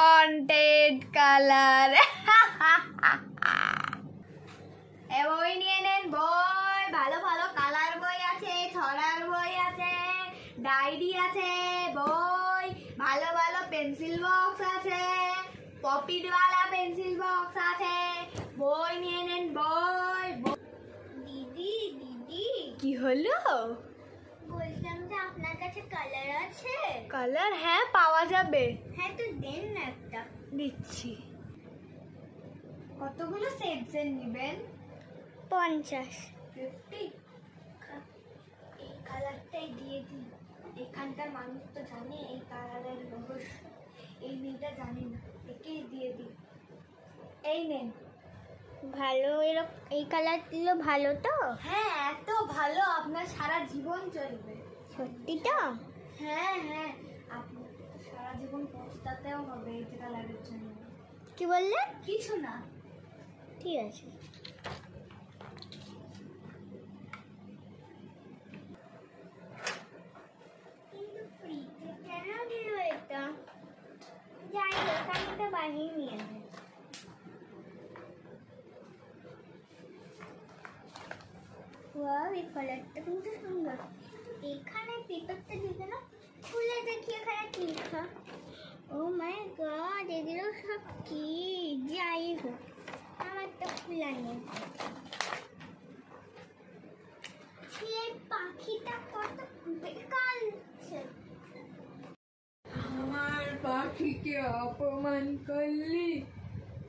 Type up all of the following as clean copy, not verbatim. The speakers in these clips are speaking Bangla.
Wanted colour. বই নিয়ে নেন, বই ভালো ভালো কালার বই আছে, ছড়ার বই আছে, ডায়েরি আছে, বই ভালো ভালো পেন্সিল বক্স আছে, পপিটওয়ালা পেন্সিল বক্স আছে, বই নিয়ে নেন বই। দিদি দিদি কি হলো? বললাম যে আপনার কাছে কালার আছে? কালার হ্যাঁ পাওয়া যাবে। হ্যাঁ তো দেন না একটা। দিচ্ছি। কতগুলো সেট নেবেন? 50। 50। এই কালারটাই দিয়ে দিন। এখানকার মানুষ তো জানে এই কালারের রহস্য, এই মেয়েটা জানে না, একেই দিয়ে দিন। এই নেন। ভালো, এরকম এই কালারগুলো ভালো তো? হ্যাঁ এত ভালো, আপনার সারা জীবন চলবে। সত্যি তো? হ্যাঁ হ্যাঁ, আপনার সারা জীবন পস্তাতেও হবে এই কালারের জন্য। কি বললেন? কিছু না। ঠিক আছে। কিন্তু ফ্রিতে কেন দিল এটা? যাই হোক, আমি তো বানিয়ে নিয়ে নেব। ওয়াও, এই কালারটা কিন্তু সুন্দর। এখানে পেপারটা দিবে না, খুলে দেখি এখানে কি লেখা। ও মাই গড, এগুলো সব কি? যাই হোক, আমার তো খোলা নেই। এই পাখিটা কত বেকার লাগছে। আমার পাখিকে অপমান করলি,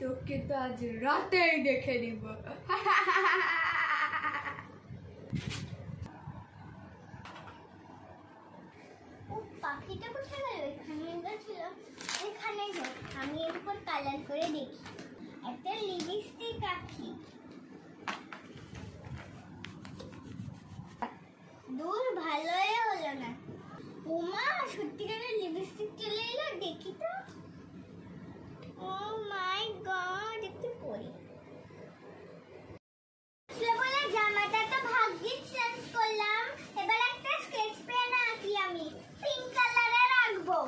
তোকে তো আজ রাতেই দেখে দিব। ও পাখিটা কোথায় গেল? এখানে ছিল, এখানে হোক। আমি এর উপর কালার করে দেখি। একটা লিপস্টিক আঁকি। দূর, ভালোই হলো না। ওমা, সত্যিকারের লিপস্টিক চলে এলো, দেখি তো। ও মাই গড, একটু পরি। বলে জামাটা তো ভাগ্যিস চেঞ্জ করলাম। এবার একটা স্কেচ পেন আঁকি, আমি পিঙ্ক কালারে রাখবো।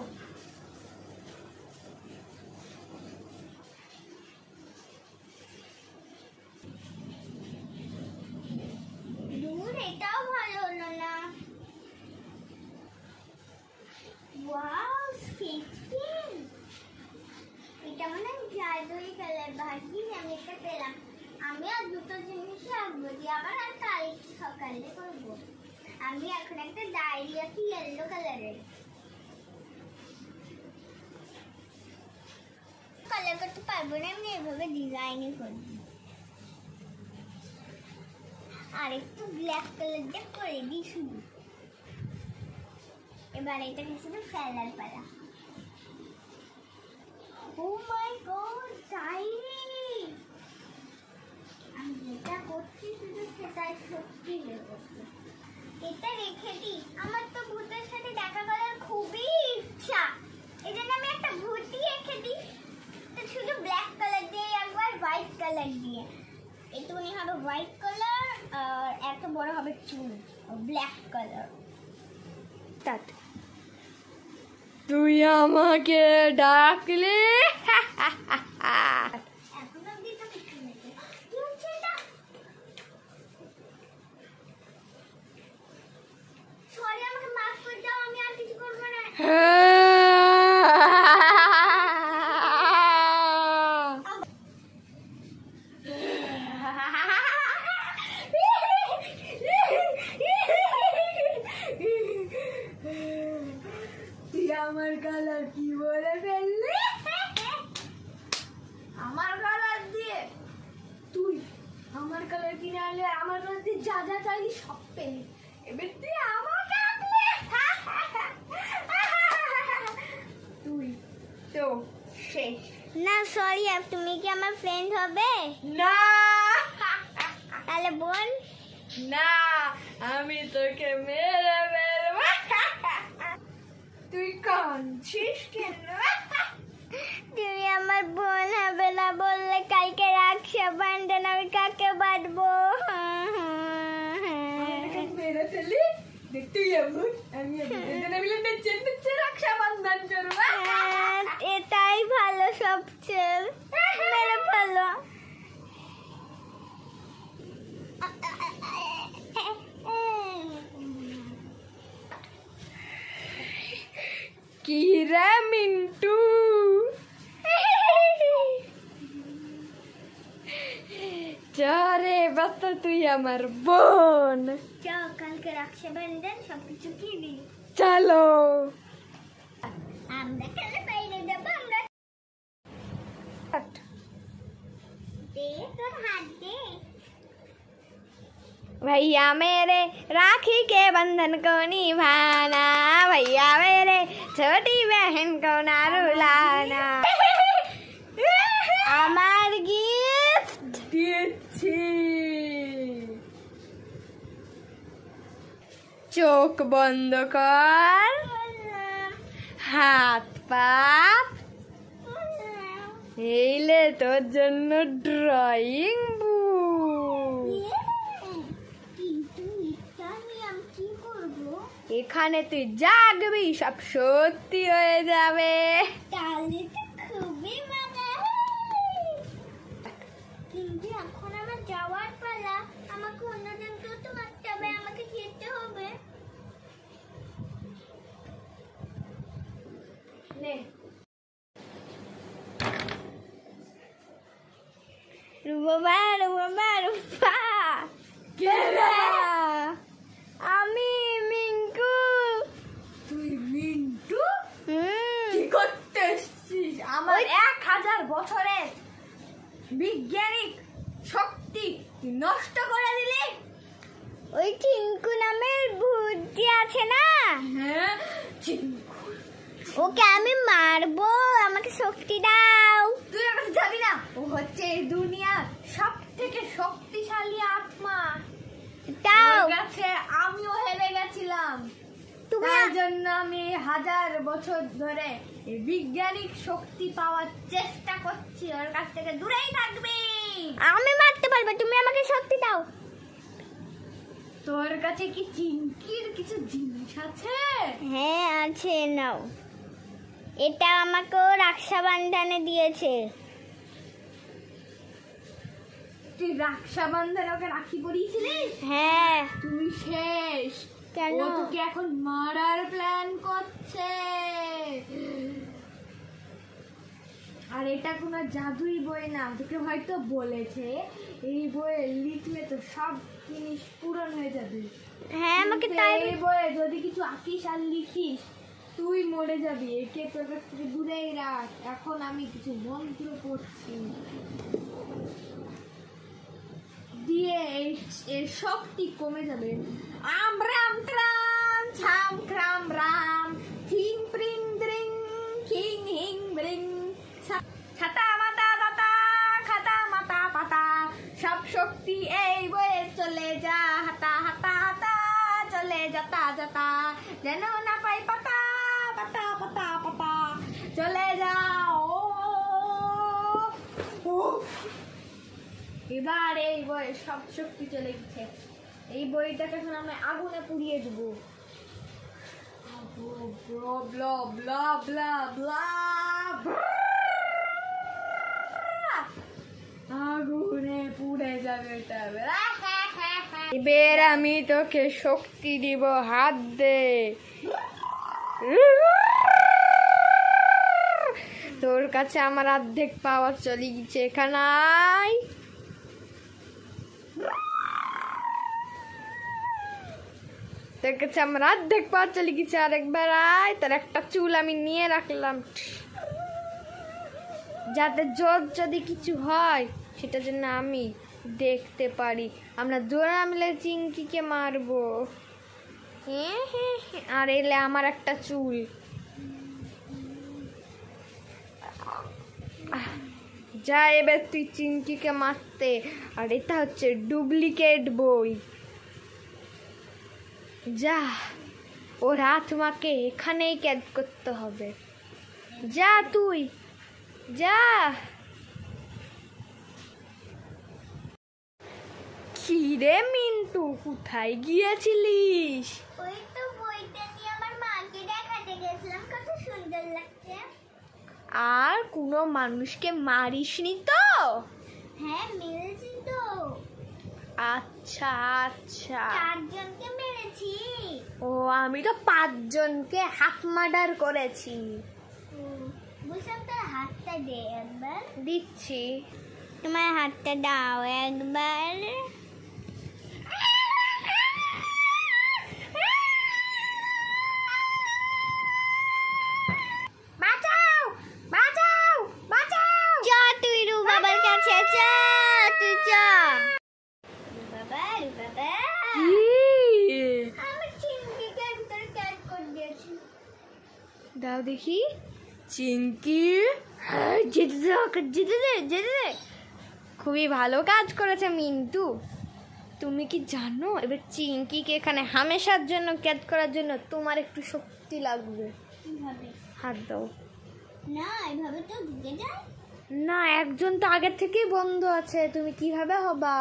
দূর, এটাও ভালো হলো না। Wow, sketch pen. এটা মনে হয় জাদুই কালার, ভাগ্যিস আমি এটা পেলাম। আমি আর দুটো জিনিসই আঁকবো, দিয়ে আবার আর কাল সকালে করবো। আমি এখন একটা ডায়েরি আঁকি ইয়েলো কালারের। কালার করতে পারবো না, আমি এভাবে ডিজাইনই করবো। আর একটু ব্ল্যাক কালার দিয়ে করে দিই শুধু। এবার এটাকে শুধু ফেলার পালা। ও মাই গড, ডায়েরি! আমি যেটা করছি শুধু সেটাই সত্যি হয়ে গেছে। এটা রেখে দিই, আমার তো ভূতের সাথে দেখা করার খুবই ইচ্ছা। এই জন্য আমি একটা ভূতই রেখে দিই। তো শুধু ব্ল্যাক কালার দিয়ে, একবার হোয়াইট কালার দিয়ে। এটুকুনি হবে হোয়াইট কালার, আর এত বড় হবে চুল, ব্ল্যাক কালার। তুই আমাকে ডাকলি? এখন অব্দি তো কিছু নেই। কি হচ্ছে এটা? সরি, আমাকে মাফ করে দাও, আমি আর কিছু করবো না। তুই আমার কালার কি বলে ফেললি? আমার কালার দিয়ে তুই আমার কালার কিনে আনলে, আমার কালার দিয়ে যা যা চাইলি সব পেলি। এবার তুই আমাকে আনলে, তুই তো শেষ। না সরি, তুমি কি আমার ফ্রেন্ড হবে? না তাহলে বল। না, আমি তোকে মেরে ফেলবো। তুই কাঁদছিস কেন? তুমি আমার বোন হবে না বললে, কালকে রক্ষাবন্ধন, আমি কাকে বাঁধবো? মেরে ফেলি, তুই এমন, আমি মিলে রক্ষাবন্ধন করবো। এটাই ভালো কাঁপছে, মেরে ফেলো। কি রে মিন্টু, চরে বাচ্চা তুই আমার বোন, চল কালকে রক্ষাবন্ধন সবকিছু কিনি। চলো আমরা খেলে বাইরে যাবো। আমরা দে তোর হাত দে। भैया मेरे राखी के बंधन को निभाना, भैया मेरे छोटी बहन को ना रुलाना। আমার গিফট দিচ্ছি, চোখ বন্ধ কর, হাত পাত, এইলে তোর জন্য ড্রয়িং বুক। কিন্তু এটা নিয়ে আমি কি করবো? এখানে তুই জাগবি, সব সত্যি হয়ে যাবে। তাহলে তো খুবই মজা। কিন্তু এখন আমার যাওয়ার পালা, আমাকে অন্যজনকেও তো মারতে হবে, আমাকে যেতে হবে। রুবা রুবা রুবা, আমি মিঙ্কু। তুই মিন্টু? কি করতে এসেছিস? আমার 1000 বছরের বিজ্ঞানিক শক্তি তুই নষ্ট করে দিলি। ওই চিঙ্কু নামের ভূতটি আছে না, হ্যাঁ, ওকে আমি মারবো, আমাকে শক্তি দাও। তুই ওর কাছে যাবি না, ও হচ্ছে এই দুনিয়ার সব থেকে শক্তিশালী আত্মা। দাও। ওর কাছে আমিও হেরে গেছিলাম, তুমি তার জন্য আমি 1000 বছর ধরে এই বৈজ্ঞানিক শক্তি পাওয়ার চেষ্টা করছি। ওর কাছ থেকে দূরেই থাকবি। আমি মারতে পারবো, তুমি আমাকে শক্তি দাও। তোর কাছে কি চিংকির কিছু জিনিস আছে? হ্যাঁ আছে, নাও। এটা আমাকেও রক্ষাবন্ধনে দিয়েছে। তুই রক্ষাবন্ধনে ওকে রাখি পরিয়েছিলিস? হ্যাঁ। তুই শেষ। কেন? ও তোকে এখন মারার প্ল্যান করছে। আর এটা কোনো জাদুই বই না, তোকে হয়তো বলেছে এই বইয়ে লিখলে তো সব জিনিস পূরণ হয়ে যাবে। হ্যাঁ আমাকে কিন্তু তাই। এই বইয়ে যদি কিছু আঁকিস আর লিখিস তুই মরে যাবি। একে তোর কাছ থেকে দূরেই রাখ। এখন আমি কিছু মন্ত্র করছি, দিয়ে এর শক্তি কমে যাবে। আম রাম ট্রাম ছাম ক্রাম রাম থিং প্রিং দ্রিং খিং হিং ব্রিং, ছাতা মাতা দাতা খাতা মাতা পাতা, সব শক্তি এই বয়ে চলে যা, হাতা হাতা হাতা চলে যাতা যাতা, যেন না পাই পাতা পাতা পাতা পাতা, চলে যাও। এবার এই বইয়ে সব শক্তি চলে গেছে। এই বইটাকে এখন আমি আগুনে পুড়িয়ে দেবো। ব্লা ব্লা ব্লা ব্লা, আগুনে পুড়ে যাবে এটা। এবার আমি তোকে শক্তি দিব, হাত দে। তোর কাছে আমার অর্ধেক পাওয়ার চলে গেছে, এখানে তোর কাছে আমার অর্ধেক পাওয়ার চলে গেছে। আরেকবার আয়, তোর একটা চুল আমি নিয়ে রাখলাম, যাতে যদি কিছু হয় সেটা জন্য আমি দেখতে পারি। আমরা জোড়া মিলে চিংকিকে মারবো। আর এলে আমার একটা চুল। যা এবার তুই চিংকিকে মারতে। আর এটা হচ্ছে ডুপ্লিকেট বই। যা, ওর আত্মাকে এখানেই ক্যাদ করতে হবে। যা তুই যা। কি রে মিন্টু, কোথায় গিয়েছিলিস? ওই তো বইটা নিয়ে আমার মাকে দেখাতে গেছিলাম, কত সুন্দর লাগছে। আর কোনো মানুষকে মারিসনি তো? হ্যাঁ মেরেছি তো, আচ্ছা আচ্ছা। 4 জনকে মেরেছি। ও আমি তো 5 জনকে হাফ মার্ডার করেছি। বলছিলাম তোর হাতটা দে একবার। দিচ্ছি। তোমার হাতটা দাও একবার। বাঁচাও বাঁচাও বাঁচাও। যা তুই রু বাবার কাছে, যা তুই যা। বাবা আমি চিংড়িটার ভিতরে ক্যাচ করে দিয়েছি। দাও দেখি। চিংকি, যেতে দে ওকে, যেতে দে যেতে দে। খুবই ভালো কাজ করেছে মিন্টু। তুমি কি জানো এবার চিংকিকে এখানে হামেশার জন্য ক্যাচ করার জন্য তোমার একটু শক্তি লাগবে। কিভাবে? হাত দাও। না এভাবে তো ঢুকে যায়। না, একজন তো আগের থেকেই বন্ধ আছে, তুমি কিভাবে হবা?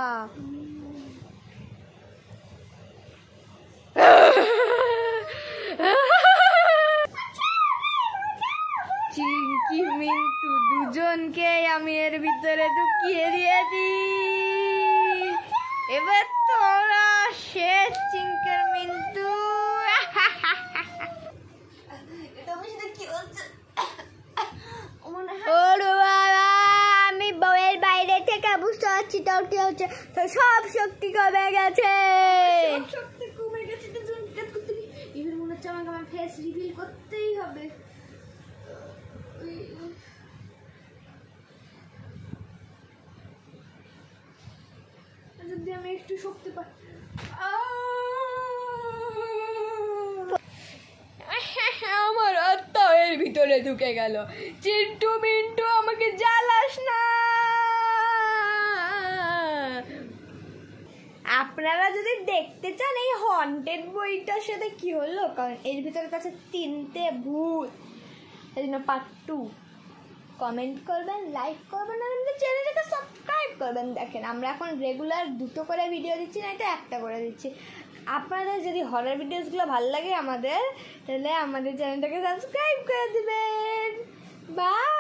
চিংকি মিন্টু দুজনকে আমি এর ভিতরে ঢুকিয়ে দিয়েছি। এবার তোরা শেষ চিংকের মিন্টু। ওরে বাবা, আমি বউয়ের বাইরে থেকে বুঝতে পারছি তোর কি হচ্ছে। তো সব শক্তি কমে গেছে। শক্তি কমে গেছে তো এবার মনে হচ্ছে আমাকে আমার ফেস রিভিল করতেই হবে। যদি আমি একটু শক্তি পাই। আমার আত্মা এর ভিতরে ঢুকে গেল। চিন্টু মিন্টু আমাকে জ্বালাস না। আপনারা যদি দেখতে চান এই হন্টেড বইটার সাথে কি হলো, কারণ এর ভিতরে কাছে 3টে ভূত, এই জন্য পার্ট 2 কমেন্ট করবেন, লাইক করবেন, আর আমাদের চ্যানেলটাকে সাবস্ক্রাইব করবেন। দেখেন আমরা এখন রেগুলার 2টো করে ভিডিও দিচ্ছি, না এটা 1টা করে দিচ্ছি। আপনাদের যদি হরর ভিডিওসগুলো ভালো লাগে আমাদের, তাহলে আমাদের চ্যানেলটাকে সাবস্ক্রাইব করে দেবেন। বাই।